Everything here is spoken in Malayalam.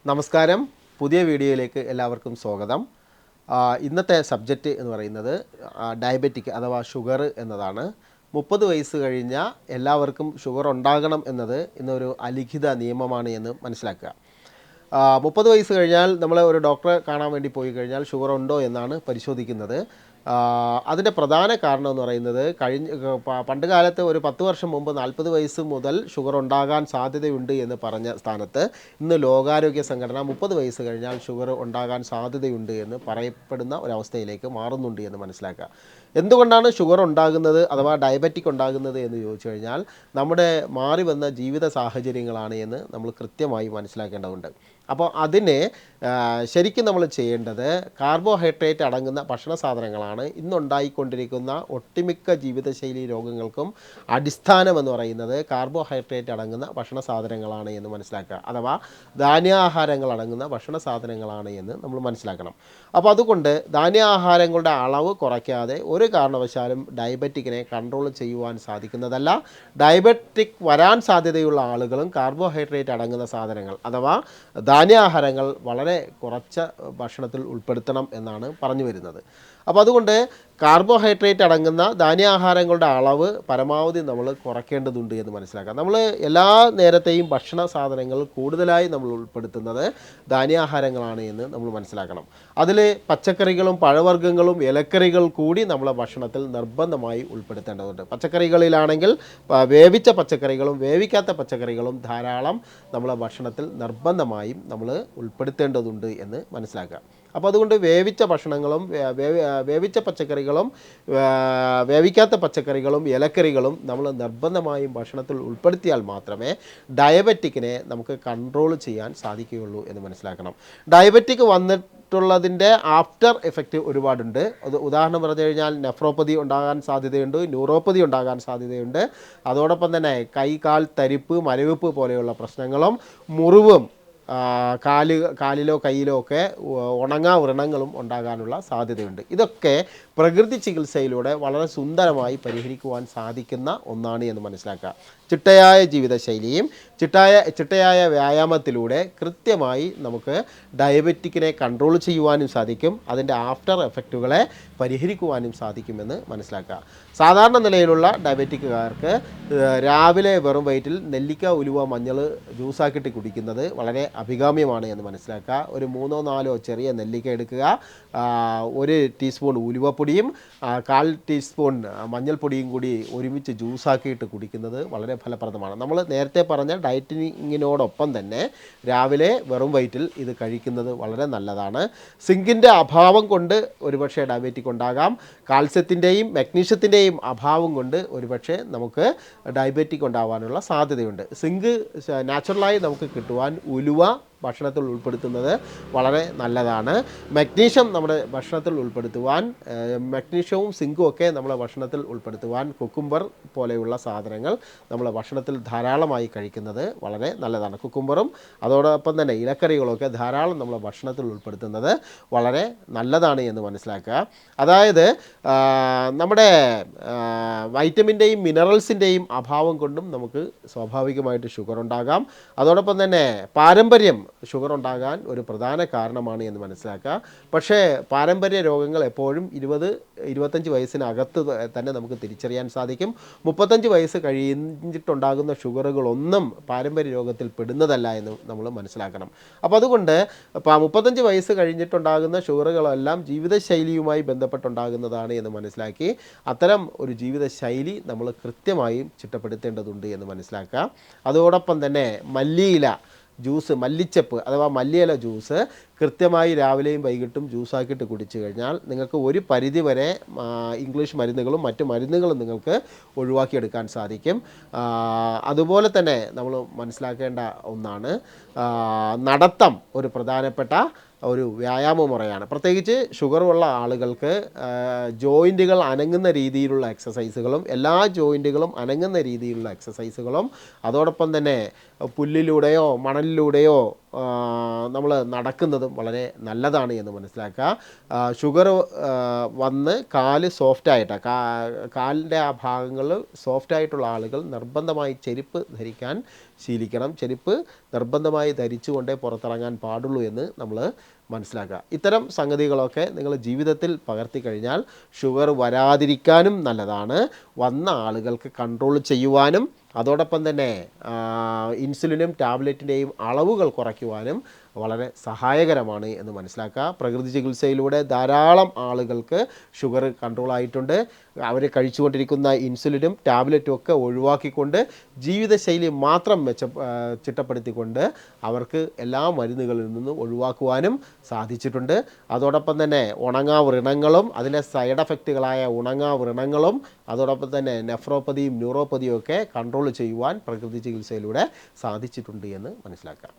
നമസ്കാരം. പുതിയ വീഡിയോയിലേക്ക് എല്ലാവർക്കും സ്വാഗതം. ഇന്നത്തെ സബ്ജക്റ്റ് എന്ന് പറയുന്നത് ഡയബറ്റിക് അഥവാ ഷുഗർ എന്നതാണ്. 30 വയസ്സ് കഴിഞ്ഞ എല്ലാവർക്കും ഷുഗർ ഉണ്ടാകണം എന്നത് ഇന്നൊരു അലിഖിത നിയമമാണ് എന്ന് മനസ്സിലാക്കുക. 30 വയസ്സ് കഴിഞ്ഞാൽ നമ്മൾ ഒരു ഡോക്ടറെ കാണാൻ വേണ്ടി പോയി കഴിഞ്ഞാൽ ഷുഗർ ഉണ്ടോ എന്നാണ് പരിശോധിക്കുന്നത്. അതിൻ്റെ പ്രധാന കാരണം എന്ന് പറയുന്നത് പണ്ട് കാലത്ത് ഒരു 10 വർഷം മുമ്പ് 40 വയസ്സ് മുതൽ ഷുഗർ ഉണ്ടാകാൻ സാധ്യതയുണ്ട് എന്ന് പറഞ്ഞ സ്ഥാനത്ത് ഇന്ന് ലോകാരോഗ്യ സംഘടന 30 വയസ്സ് കഴിഞ്ഞാൽ ഷുഗർ ഉണ്ടാകാൻ സാധ്യതയുണ്ട് എന്ന് പറയപ്പെടുന്ന ഒരവസ്ഥയിലേക്ക് മാറുന്നുണ്ട് എന്ന് മനസ്സിലാക്കുക. എന്തുകൊണ്ടാണ് ഷുഗർ ഉണ്ടാകുന്നത് അഥവാ ഡയബറ്റിക് ഉണ്ടാകുന്നത് എന്ന് ചോദിച്ചു കഴിഞ്ഞാൽ നമ്മുടെ മാറി വന്ന ജീവിത സാഹചര്യങ്ങളാണ് എന്ന് നമ്മൾ കൃത്യമായി മനസ്സിലാക്കേണ്ടതുണ്ട്. അപ്പോൾ അതിനെ ശരിക്കും നമ്മൾ ചെയ്യേണ്ടത് കാർബോഹൈഡ്രേറ്റ് അടങ്ങുന്ന ഭക്ഷണ സാധനങ്ങളാണ് ഇന്നുണ്ടായിക്കൊണ്ടിരിക്കുന്ന ഒട്ടുമിക്ക ജീവിതശൈലി രോഗങ്ങൾക്കും അടിസ്ഥാനമെന്ന് പറയുന്നത് കാർബോഹൈഡ്രേറ്റ് അടങ്ങുന്ന ഭക്ഷണ സാധനങ്ങളാണ് എന്ന് മനസ്സിലാക്കുക. അഥവാ ധാന്യാഹാരങ്ങൾ അടങ്ങുന്ന ഭക്ഷണ സാധനങ്ങളാണ് എന്ന് നമ്മൾ മനസ്സിലാക്കണം. അപ്പോൾ അതുകൊണ്ട് ധാന്യാഹാരങ്ങളുടെ അളവ് കുറയ്ക്കാതെ ഒരു കാരണവശാലും ഡയബറ്റിക്കിനെ കൺട്രോൾ ചെയ്യുവാൻ സാധിക്കുന്നതല്ല. ഡയബറ്റിക് വരാൻ സാധ്യതയുള്ള ആളുകളും കാർബോഹൈഡ്രേറ്റ് അടങ്ങുന്ന സാധനങ്ങൾ അഥവാ ധാന്യാഹാരങ്ങൾ വളരെ കുറച്ച ഭക്ഷണത്തിൽ ഉൾപ്പെടുത്തണം എന്നാണ് പറഞ്ഞു വരുന്നത്. അപ്പോൾ അതുകൊണ്ട് കാർബോഹൈഡ്രേറ്റ് അടങ്ങുന്ന ധാന്യാഹാരങ്ങളുടെ അളവ് പരമാവധി നമ്മൾ കുറയ്ക്കേണ്ടതുണ്ട് എന്ന് മനസ്സിലാക്കാം. നമ്മൾ എല്ലാ നേരത്തെയും ഭക്ഷണ സാധനങ്ങൾ കൂടുതലായി നമ്മൾ ഉൾപ്പെടുത്തുന്നത് ധാന്യാഹാരങ്ങളാണ് എന്ന് നമ്മൾ മനസ്സിലാക്കണം. അതിൽ പച്ചക്കറികളും പഴവർഗ്ഗങ്ങളും ഇലക്കറികൾ കൂടി നമ്മളെ ഭക്ഷണത്തിൽ നിർബന്ധമായി ഉൾപ്പെടുത്തേണ്ടതുണ്ട്. പച്ചക്കറികളിലാണെങ്കിൽ വേവിച്ച പച്ചക്കറികളും വേവിക്കാത്ത പച്ചക്കറികളും ധാരാളം നമ്മളെ ഭക്ഷണത്തിൽ നിർബന്ധമായും നമ്മൾ ഉൾപ്പെടുത്തേണ്ടതുണ്ട് എന്ന് മനസ്സിലാക്കുക. അപ്പോൾ അതുകൊണ്ട് വേവിച്ച ഭക്ഷണങ്ങളും വേവിച്ച പച്ചക്കറികളും വേവിക്കാത്ത പച്ചക്കറികളും ഇലക്കറികളും നമ്മൾ നിർബന്ധമായും ഭക്ഷണത്തിൽ ഉൾപ്പെടുത്തിയാൽ മാത്രമേ ഡയബറ്റിക്കിനെ നമുക്ക് കൺട്രോൾ ചെയ്യാൻ സാധിക്കുകയുള്ളൂ എന്ന് മനസ്സിലാക്കണം. ഡയബറ്റിക് വന്നിട്ടുള്ളതിൻ്റെ ആഫ്റ്റർ എഫക്റ്റ് ഒരുപാടുണ്ട്. ഉദാഹരണം പറഞ്ഞു കഴിഞ്ഞാൽ നെഫ്രോപ്പതി ഉണ്ടാകാൻ സാധ്യതയുണ്ട്, ന്യൂറോപ്പതി ഉണ്ടാകാൻ സാധ്യതയുണ്ട്. അതോടൊപ്പം തന്നെ കൈ കാൽ തരിപ്പ് മരവിപ്പ് പോലെയുള്ള പ്രശ്നങ്ങളും മുറിവും കാലിലോ കയ്യിലോ ഒക്കെ വ്രണങ്ങളും ഉണ്ടാകാനുള്ള സാധ്യതയുണ്ട്. ഇതൊക്കെ പ്രകൃതി ചികിത്സയിലൂടെ വളരെ സുന്ദരമായി പരിഹരിക്കുവാൻ സാധിക്കുന്ന ഒന്നാണ് എന്ന് മനസ്സിലാക്കുക. ചിട്ടയായ ജീവിതശൈലിയും ചിട്ടയായ വ്യായാമത്തിലൂടെ കൃത്യമായി നമുക്ക് ഡയബറ്റിക്കിനെ കൺട്രോൾ ചെയ്യുവാനും സാധിക്കും. അതിൻ്റെ ആഫ്റ്റർ എഫക്റ്റുകളെ പരിഹരിക്കുവാനും സാധിക്കുമെന്ന് മനസ്സിലാക്കുക. സാധാരണ നിലയിലുള്ള ഡയബറ്റിക്കുകാർക്ക് രാവിലെ വെറും വയറ്റിൽ നെല്ലിക്ക ഉലുവ മഞ്ഞൾ ജ്യൂസാക്കിയിട്ട് കുടിക്കുന്നത് വളരെ അഭികാമ്യമാണ് എന്ന് മനസ്സിലാക്കുക. ഒരു 3-4 ചെറിയ നെല്ലിക്ക എടുക്കുക, 1 ടീസ്പൂൺ ഉലുവപ്പൊടിയും 1/4 ടീസ്പൂൺ മഞ്ഞൾപ്പൊടിയും കൂടി ഒരുമിച്ച് ജ്യൂസാക്കിയിട്ട് കുടിക്കുന്നത് വളരെ ഫലപ്രദമാണ്. നമ്മൾ നേരത്തെ പറഞ്ഞ ഡയറ്റിങ്ങിനോടൊപ്പം തന്നെ രാവിലെ വെറും വയറ്റിൽ ഇത് കഴിക്കുന്നത് വളരെ നല്ലതാണ്. സിങ്കിൻ്റെ അഭാവം കൊണ്ട് ഒരുപക്ഷെ ഡയബറ്റിക് ഉണ്ടാകാം. കാൽസ്യത്തിൻ്റെയും മഗ്നീഷ്യത്തിൻ്റെയും അഭാവം കൊണ്ട് ഒരുപക്ഷെ നമുക്ക് ഡയബറ്റിക് ഉണ്ടാകാനുള്ള സാധ്യതയുണ്ട്. സിങ്ക് നാച്ചുറലായി നമുക്ക് കിട്ടുവാൻ ഉലുവ ഭക്ഷണത്തിൽ ഉൾപ്പെടുത്തുന്നത് വളരെ നല്ലതാണ്. മഗ്നീഷ്യം നമ്മുടെ ഭക്ഷണത്തിൽ ഉൾപ്പെടുത്തുവാൻ മഗ്നീഷ്യവും സിങ്കും ഒക്കെ നമ്മളെ ഭക്ഷണത്തിൽ ഉൾപ്പെടുത്തുവാൻ കുക്കുംബർ പോലെയുള്ള സാധനങ്ങൾ നമ്മളെ ഭക്ഷണത്തിൽ ധാരാളമായി കഴിക്കുന്നത് വളരെ നല്ലതാണ്. കുക്കുംബറും അതോടൊപ്പം തന്നെ ഇലക്കറികളൊക്കെ ധാരാളം നമ്മളെ ഭക്ഷണത്തിൽ ഉൾപ്പെടുത്തുന്നത് വളരെ നല്ലതാണ് എന്ന് മനസ്സിലാക്കുക. അതായത് നമ്മുടെ വൈറ്റമിൻ്റെയും മിനറൽസിൻ്റെയും അഭാവം കൊണ്ടും നമുക്ക് സ്വാഭാവികമായിട്ട് ഷുഗർ ഉണ്ടാകാം. അതോടൊപ്പം തന്നെ പാരമ്പര്യം ഷുഗർ ഉണ്ടാകാൻ ഒരു പ്രധാന കാരണമാണ് എന്ന് മനസ്സിലാക്കുക. പക്ഷേ പാരമ്പര്യ രോഗങ്ങൾ എപ്പോഴും 20-25 വയസ്സിനകത്ത് തന്നെ നമുക്ക് തിരിച്ചറിയാൻ സാധിക്കും. 35 വയസ്സ് കഴിഞ്ഞിട്ടുണ്ടാകുന്ന ഷുഗറുകളൊന്നും പാരമ്പര്യ രോഗത്തിൽ പെടുന്നതല്ല എന്ന് നമ്മൾ മനസ്സിലാക്കണം. അപ്പോൾ അതുകൊണ്ട് 35 വയസ്സ് കഴിഞ്ഞിട്ടുണ്ടാകുന്ന ഷുഗറുകളെല്ലാം ജീവിതശൈലിയുമായി ബന്ധപ്പെട്ടുണ്ടാകുന്നതാണ് എന്ന് മനസ്സിലാക്കി അത്തരം ഒരു ജീവിതശൈലി നമ്മൾ കൃത്യമായും ചിട്ടപ്പെടുത്തേണ്ടതുണ്ട് എന്ന് മനസ്സിലാക്കുക. അതോടൊപ്പം തന്നെ മല്ലിയില ജ്യൂസ്, മല്ലിച്ചപ്പ് അഥവാ മല്ലിയില ജ്യൂസ് കൃത്യമായി രാവിലെയും വൈകിട്ടും ജ്യൂസാക്കിയിട്ട് കുടിച്ചു കഴിഞ്ഞാൽ നിങ്ങൾക്ക് ഒരു പരിധി വരെ ഇംഗ്ലീഷ് മരുന്നുകളും മറ്റു മരുന്നുകളും നിങ്ങൾക്ക് ഒഴിവാക്കിയെടുക്കാൻ സാധിക്കും. അതുപോലെ തന്നെ നമ്മൾ മനസ്സിലാക്കേണ്ട ഒന്നാണ്, നടത്തം ഒരു പ്രധാനപ്പെട്ട ഒരു വ്യായാമ മുറയാണ്. പ്രത്യേകിച്ച് ഷുഗറുള്ള ആളുകൾക്ക് ജോയിൻറ്റുകൾ അനങ്ങുന്ന രീതിയിലുള്ള എക്സസൈസുകളും എല്ലാ ജോയിൻറ്റുകളും അനങ്ങുന്ന രീതിയിലുള്ള എക്സസൈസുകളും അതോടൊപ്പം തന്നെ പുല്ലിലൂടെയോ മണലിലൂടെയോ നമ്മൾ നടക്കുന്നതും വളരെ നല്ലതാണ് എന്ന് മനസ്സിലാക്കുക. ഷുഗർ വന്ന് കാല് സോഫ്റ്റായിട്ട് കാലിൻ്റെ ആ ഭാഗങ്ങൾ സോഫ്റ്റായിട്ടുള്ള ആളുകൾ നിർബന്ധമായി ചെരുപ്പ് ധരിക്കാൻ ശീലിക്കണം. ചെരുപ്പ് നിർബന്ധമായി ധരിച്ചുകൊണ്ടേ പുറത്തിറങ്ങാൻ പാടുള്ളൂ എന്ന് നമ്മൾ മനസ്സിലാക്കുക. ഇത്തരം സംഗതികളൊക്കെ നിങ്ങൾ ജീവിതത്തിൽ പകർത്തി കഴിഞ്ഞാൽ ഷുഗർ വരാതിരിക്കാനും നല്ലതാണ്, വന്ന ആളുകൾക്ക് കൺട്രോൾ ചെയ്യുവാനും അതോടൊപ്പം തന്നെ ഇൻസുലിനും ടാബ്ലറ്റിൻ്റെയും അളവുകൾ കുറയ്ക്കുവാനും വളരെ സഹായകരമാണ് എന്ന് മനസ്സിലാക്കുക. പ്രകൃതി ചികിത്സയിലൂടെ ധാരാളം ആളുകൾക്ക് ഷുഗർ കൺട്രോൾ ആയിട്ടുണ്ട്. അവർ കഴിച്ചുകൊണ്ടിരിക്കുന്ന ഇൻസുലിനും ടാബ്ലറ്റും ഒക്കെ ഒഴിവാക്കിക്കൊണ്ട് ജീവിതശൈലി മാത്രം ചിട്ടപ്പെടുത്തിക്കൊണ്ട് അവർക്ക് എല്ലാ മരുന്നുകളിൽ നിന്നും ഒഴിവാക്കുവാനും സാധിച്ചിട്ടുണ്ട്. അതോടൊപ്പം തന്നെ ഉണങ്ങാവ്രണങ്ങളും അതിൻ്റെ സൈഡ് എഫക്റ്റുകളായ ഉണങ്ങാവ്രണങ്ങളും അതോടൊപ്പം തന്നെ നെഫ്രോപ്പതിയും ന്യൂറോപ്പതിയും ഒക്കെ കൺട്രോൾ ചെയ്യുവാൻ പ്രകൃതി ചികിത്സയിലൂടെ സാധിച്ചിട്ടുണ്ട് എന്ന് മനസ്സിലാക്കാം.